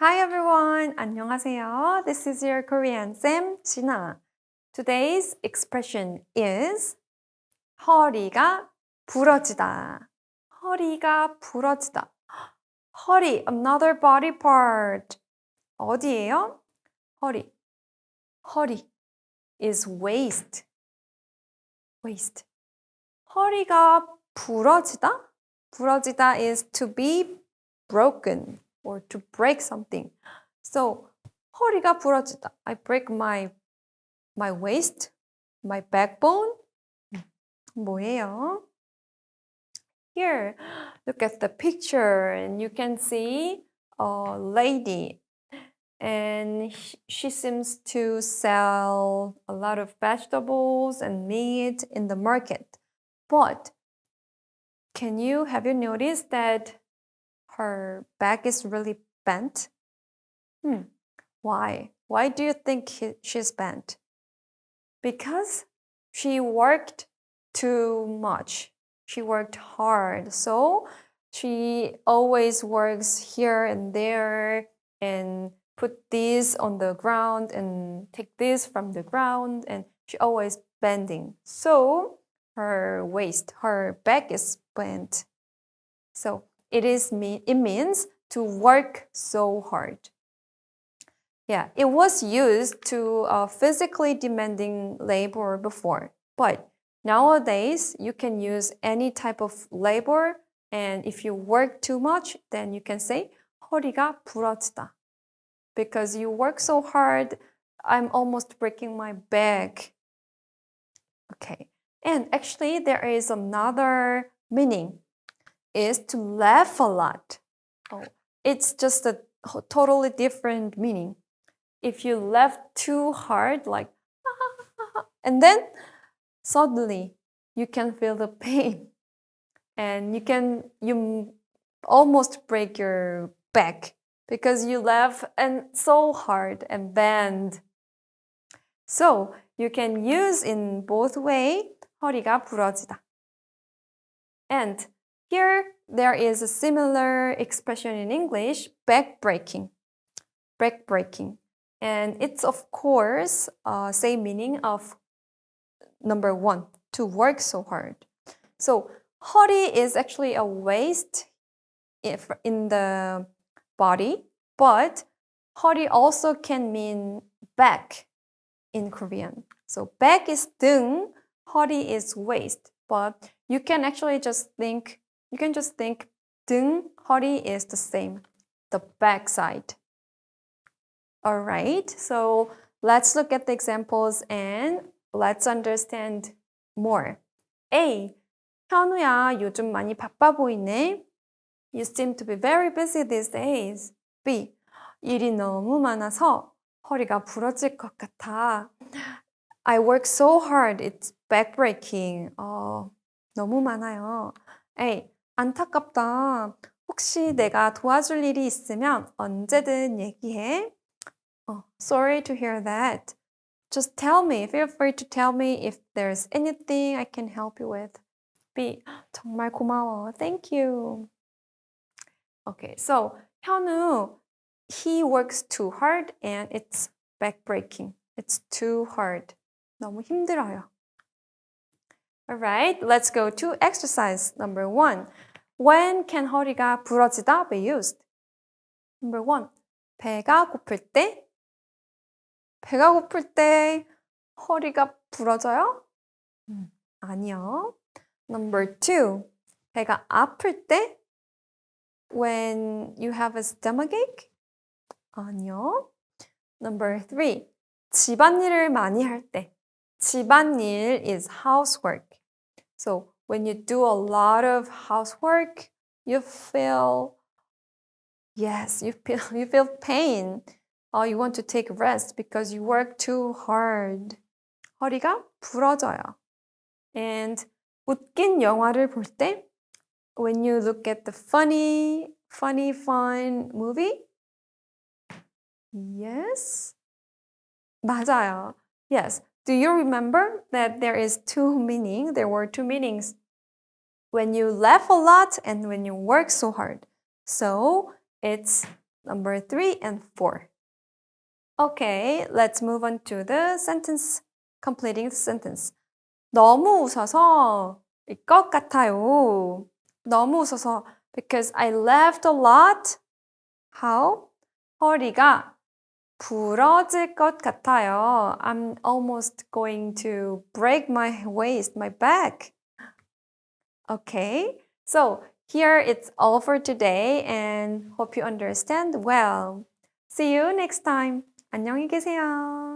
Hi everyone, 안녕하세요. This is your Korean 쌤, 진아. Today's expression is 허리가 부러지다. 허리가 부러지다. 허리, another body part. 어디예요? 허리. 허리 is waist. waist. 허리가 부러지다? 부러지다 is to be broken or to break something. So, 허리가 부러지다. I break my waist, my backbone. 뭐예요? Here, look at the picture and you can see a lady and she seems to sell a lot of vegetables and meat in the market. But have you noticed that her back is really bent? Why? Why do you think she's bent? Because she worked too much. She worked hard. So she always works here and there and put this on the ground and take this from the ground, and she always bending. So her back is bent. So it means to work so hard. Yeah, it was used to physically demanding labor before, but nowadays you can use any type of labor, and if you work too much, then you can say 허리가 부러지다. Because you work so hard, I'm almost breaking my back. Okay, and actually there is another meaning, is to laugh a lot. Oh, it's just a totally different meaning. If you laugh too hard, like, and then suddenly you can feel the pain and you almost break your back because you laugh and so hard and bend. So you can use in both ways, 허리가 부러지다. And here there is a similar expression in English, back breaking. Back breaking. And it's of course same meaning of number one, to work so hard. So 허리 is actually a waist in the body, but 허리 also can mean back in Korean. So back is 등, 허리 is waist, but you can just think 등, 허리 is the same, the back side. All right, so let's look at the examples and let's understand more. A. 현우야, 요즘 많이 바빠 보이네. You seem to be very busy these days. B. 일이 너무 많아서 허리가 부러질 것 같아. I work so hard, it's backbreaking. 너무 많아요. A. 안타깝다. 혹시 내가 도와줄 일이 있으면 언제든 얘기해. Sorry to hear that. Just feel free to tell me if there's anything I can help you with. B. 정말 고마워. Thank you. Okay, so 현우, he works too hard and it's backbreaking. It's too hard. 너무 힘들어요. Alright, let's go to exercise number 1. When can 허리가 부러지다 be used? Number 1. 배가 고플 때. 배가 고플 때 허리가 부러져요? 아니요. Number 2. 배가 아플 때. When you have a stomachache? 아니요. Number 3. 집안일을 많이 할 때. 집안일 is housework. So when you do a lot of housework, you feel pain. You want to take rest because you work too hard. 허리가 부러져요. And 웃긴 영화를 볼 때, when you look at the fun movie, yes, 맞아요. Yes. Do you remember that there were two meanings? When you laugh a lot and when you work so hard. So it's number 3 and 4. Okay, let's move on to the sentence, completing the sentence. 너무 웃어서 일 것 같아요. 너무 웃어서 because I laughed a lot. How? 허리가 부러질 것 같아요. I'm almost going to break my waist, my back. Okay, so here it's all for today and hope you understand well. See you next time. 안녕히 계세요.